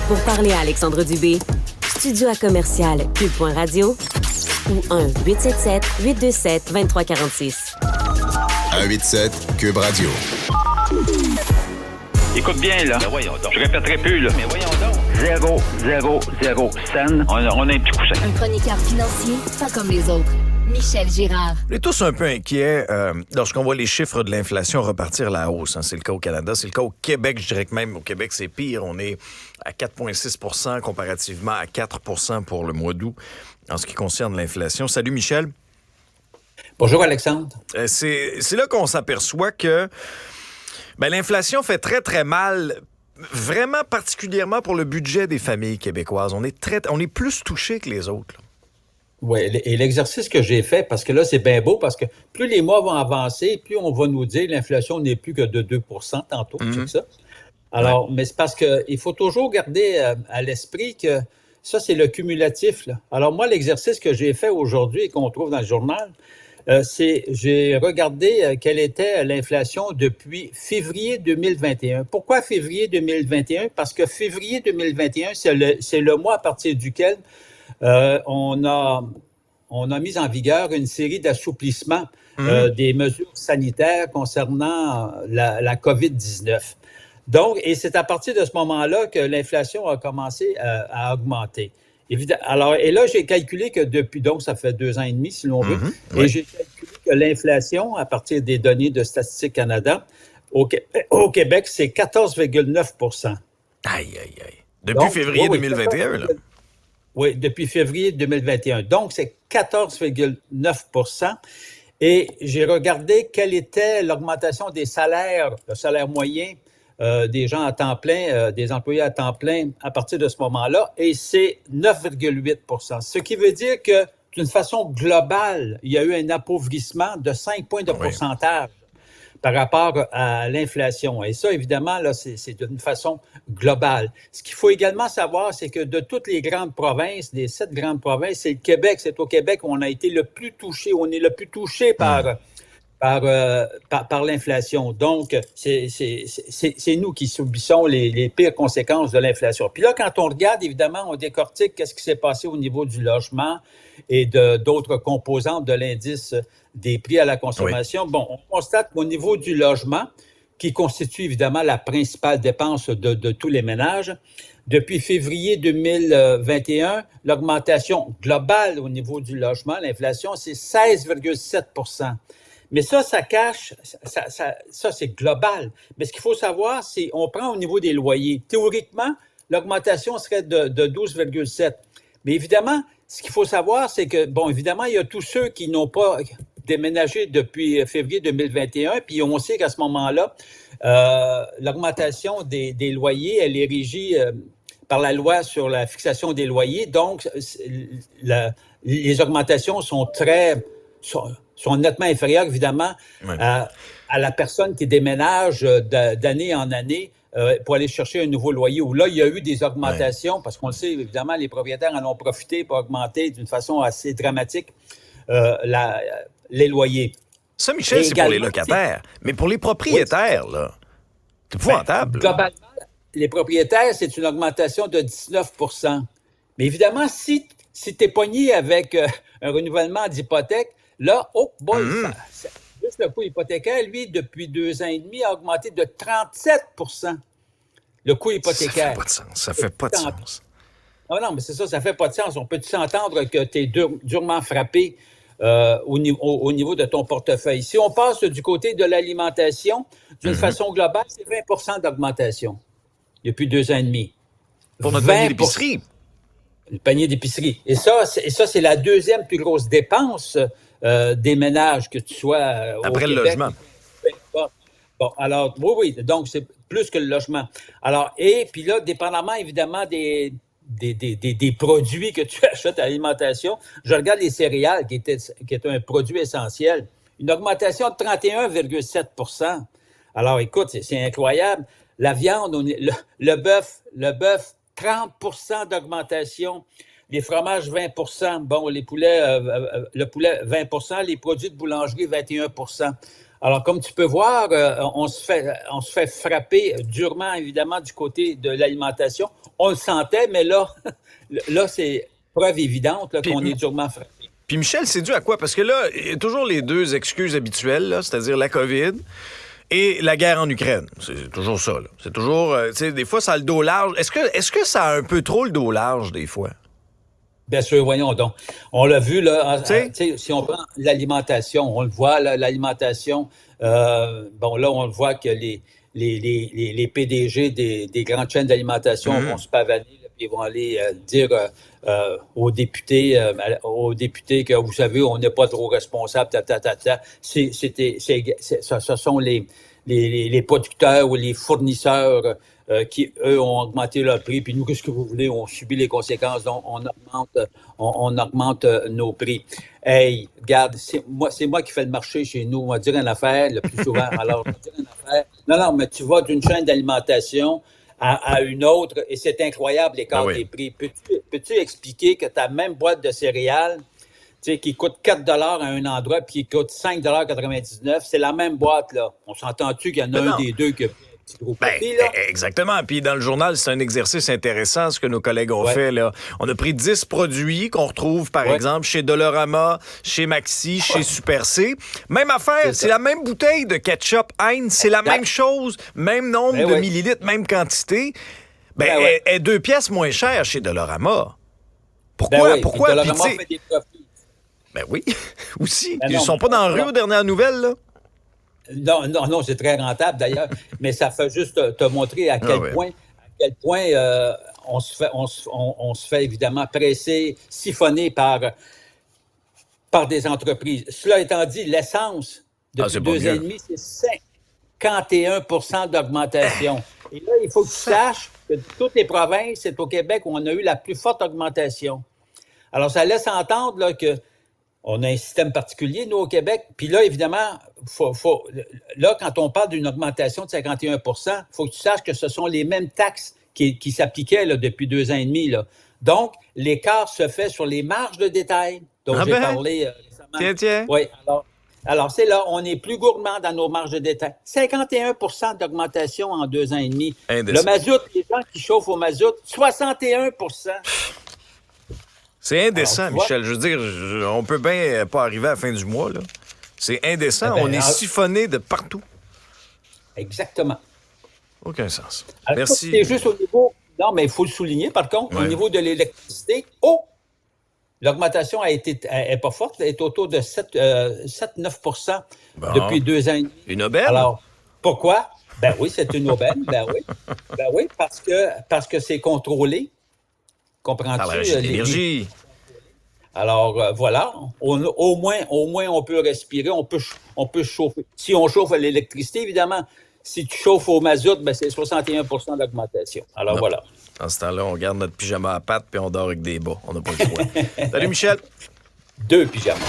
Pour parler à Alexandre Dubé, studio à commercial cube.radio ou 1-877-827-2346. 187 Cube Radio. Écoute bien, là. Mais voyons donc. Je répéterai plus, là. Mais voyons donc. 0, scène. On a un petit coussin. Un chroniqueur financier, pas comme les autres. Michel Girard. On est tous un peu inquiets lorsqu'on voit les chiffres de l'inflation repartir à la hausse. C'est le cas au Canada, c'est le cas au Québec. Je dirais que même au Québec, c'est pire. On est à 4,6 % comparativement à 4 % pour le mois d'août en ce qui concerne l'inflation. Salut Michel. Bonjour Alexandre. C'est là qu'on s'aperçoit que l'inflation fait très, très mal, vraiment particulièrement pour le budget des familles québécoises. On est plus touchés que les autres. Oui, et l'exercice que j'ai fait, parce que là, c'est bien beau, parce que plus les mois vont avancer, plus on va nous dire que l'inflation n'est plus que de 2 % tantôt, c'est ça. Alors, mais c'est parce qu'il faut toujours garder à l'esprit que ça, c'est le cumulatif, là. Alors moi, l'exercice que j'ai fait aujourd'hui et qu'on trouve dans le journal, j'ai regardé quelle était l'inflation depuis février 2021. Pourquoi février 2021? Parce que février 2021, c'est le mois à partir duquel on a mis en vigueur une série d'assouplissements des mesures sanitaires concernant la COVID-19. Donc, et c'est à partir de ce moment-là que l'inflation a commencé à augmenter. Alors, et là, j'ai calculé que depuis, donc ça fait 2 ans et demi, si l'on veut, et j'ai calculé que l'inflation, à partir des données de Statistique Canada, au Québec, c'est 14,9 %. Aïe. Depuis février 2021, là. Oui, depuis février 2021. Donc, c'est 14,9 %. Et j'ai regardé quelle était l'augmentation des salaires, le salaire moyen des gens à temps plein, des employés à temps plein à partir de ce moment-là, et c'est 9,8 %. Ce qui veut dire que, d'une façon globale, il y a eu un appauvrissement de 5 points de pourcentage par rapport à l'inflation. Et ça, évidemment, là, c'est d'une façon globale. Ce qu'il faut également savoir, c'est que de toutes les grandes provinces, des 7 grandes provinces, c'est le Québec. C'est au Québec où on a été le plus touché. On est le plus touché par l'inflation. Donc, c'est nous qui subissons les pires conséquences de l'inflation. Puis là, quand on regarde, évidemment, on décortique qu'est-ce qui s'est passé au niveau du logement et d'autres composantes de l'indice des prix à la consommation. Oui. Bon, on constate qu'au niveau du logement, qui constitue évidemment la principale dépense de tous les ménages, depuis février 2021, l'augmentation globale au niveau du logement, l'inflation, c'est 16,7 %. Mais ça cache, ça c'est global. Mais ce qu'il faut savoir, c'est on prend au niveau des loyers. Théoriquement, l'augmentation serait de 12,7. Mais évidemment, ce qu'il faut savoir, c'est que, bon, évidemment, il y a tous ceux qui n'ont pas déménagé depuis février 2021, puis on sait qu'à ce moment-là, l'augmentation des loyers, elle est régie par la loi sur la fixation des loyers. Donc, les augmentations sont nettement inférieures, évidemment, à la personne qui déménage d'année en année pour aller chercher un nouveau loyer, où là, il y a eu des augmentations, parce qu'on le sait, évidemment, les propriétaires en ont profité pour augmenter d'une façon assez dramatique les loyers. Ça, Michel, c'est pour les locataires. Mais pour les propriétaires, là, c'est épouvantable. Globalement, les propriétaires, c'est une augmentation de 19 %. Mais évidemment, si tu es pogné avec un renouvellement d'hypothèque, là, juste le coût hypothécaire, lui, depuis 2 ans et demi, a augmenté de 37 % le coût hypothécaire. Ça fait pas de sens. Non, mais c'est ça fait pas de sens. On peut s'entendre que tu es durement frappé au niveau de ton portefeuille. Si on passe du côté de l'alimentation, d'une façon globale, c'est 20 % d'augmentation depuis 2 ans et demi. Pour notre panier d'épicerie. Le panier d'épicerie. Et ça, c'est la deuxième plus grosse dépense des ménages, que tu sois après au le Québec. logement. Bon, alors, oui, donc c'est plus que le logement. Alors, et puis là, dépendamment, évidemment, des produits que tu achètes à l'alimentation, je regarde les céréales, qui est un produit essentiel, une augmentation de 31,7 %. Alors, écoute, c'est incroyable. La viande, le bœuf, 30 % d'augmentation. Les fromages, 20 %. Bon, le poulet, 20 %. Les produits de boulangerie, 21 %. Alors, comme tu peux voir, on se fait frapper durement, évidemment, du côté de l'alimentation. On le sentait, mais là, là c'est preuve évidente là, qu'on est durement frappé. Puis Michel, c'est dû à quoi? Parce que là, il y a toujours les deux excuses habituelles, là, c'est-à-dire la COVID et la guerre en Ukraine. C'est toujours ça. Là. C'est toujours, tu sais, des fois, ça a le dos large. Est-ce que ça a un peu trop le dos large, des fois? Bien sûr, voyons donc. On l'a vu, là, si on prend l'alimentation, on le voit, là, l'alimentation, bon, là, on le voit que les PDG des grandes chaînes d'alimentation vont se pavaner, là, puis ils vont aller dire aux députés que, vous savez, on n'est pas trop responsable, ce sont les producteurs ou les fournisseurs qui, eux, ont augmenté leur prix. Puis nous, qu'est-ce que vous voulez? On subit les conséquences, donc on augmente nos prix. Hey, regarde, c'est moi qui fais le marché chez nous. On va dire une affaire le plus souvent. Alors, on va dire une affaire. Non, mais tu vas d'une chaîne d'alimentation à une autre et c'est incroyable l'écart des prix. Peux-tu expliquer que ta même boîte de céréales, tu sais, qui coûte 4 $ à un endroit puis qui coûte 5,99 $, c'est la même boîte, là. On s'entend-tu qu'il y en a un des deux qui a petit gros profit, là? Exactement. Puis dans le journal, c'est un exercice intéressant, ce que nos collègues ont fait, là. On a pris 10 produits qu'on retrouve, par exemple, chez Dollarama, chez Maxi, chez Super C. Même affaire, c'est la même bouteille de ketchup Heinz, c'est la même chose, même nombre de millilitres, même quantité. Elle est 2 pièces moins chère chez Dollarama. Pourquoi? Pourquoi? Dollarama fait des profits. Ben oui, aussi. Ils ne sont pas dans la rue aux dernières nouvelles, là? Non, c'est très rentable d'ailleurs, mais ça fait juste te montrer à quel point on se fait évidemment presser, siphonner par des entreprises. Cela étant dit, l'essence, depuis 2 ans et demi, c'est 51% d'augmentation. Et là, il faut que tu saches que toutes les provinces, c'est au Québec où on a eu la plus forte augmentation. Alors, ça laisse entendre là, que on a un système particulier, nous, au Québec. Puis là, évidemment, là, quand on parle d'une augmentation de 51 %, il faut que tu saches que ce sont les mêmes taxes qui s'appliquaient là, depuis 2 ans et demi. Là. Donc, l'écart se fait sur les marges de détail dont j'ai parlé récemment. Tiens. Oui, alors c'est là, on est plus gourmand dans nos marges de détail. 51 % d'augmentation en 2 ans et demi. Le mazout, les gens qui chauffent au mazout, 61 %. C'est indécent, alors, Michel. Je veux dire, on peut bien pas arriver à la fin du mois, là. C'est indécent. On est siphonné de partout. Exactement. Aucun sens. Alors, merci. C'est juste au niveau... Non, mais il faut le souligner, par contre, au niveau de l'électricité, l'augmentation est pas forte. Elle est autour de 7-9 % depuis 2 ans et demi. Une aubaine? Alors, pourquoi? Ben oui, c'est une aubaine. Ben oui, parce que c'est contrôlé. Comprends-tu? L'énergie. Alors, voilà. Au moins, on peut respirer, on peut chauffer. Si on chauffe à l'électricité, évidemment, si tu chauffes au mazout, ben c'est 61 % d'augmentation. Alors, voilà. Dans ce temps-là, on garde notre pyjama à pattes puis on dort avec des bas. On n'a pas le choix. Salut, Michel. 2 pyjamas.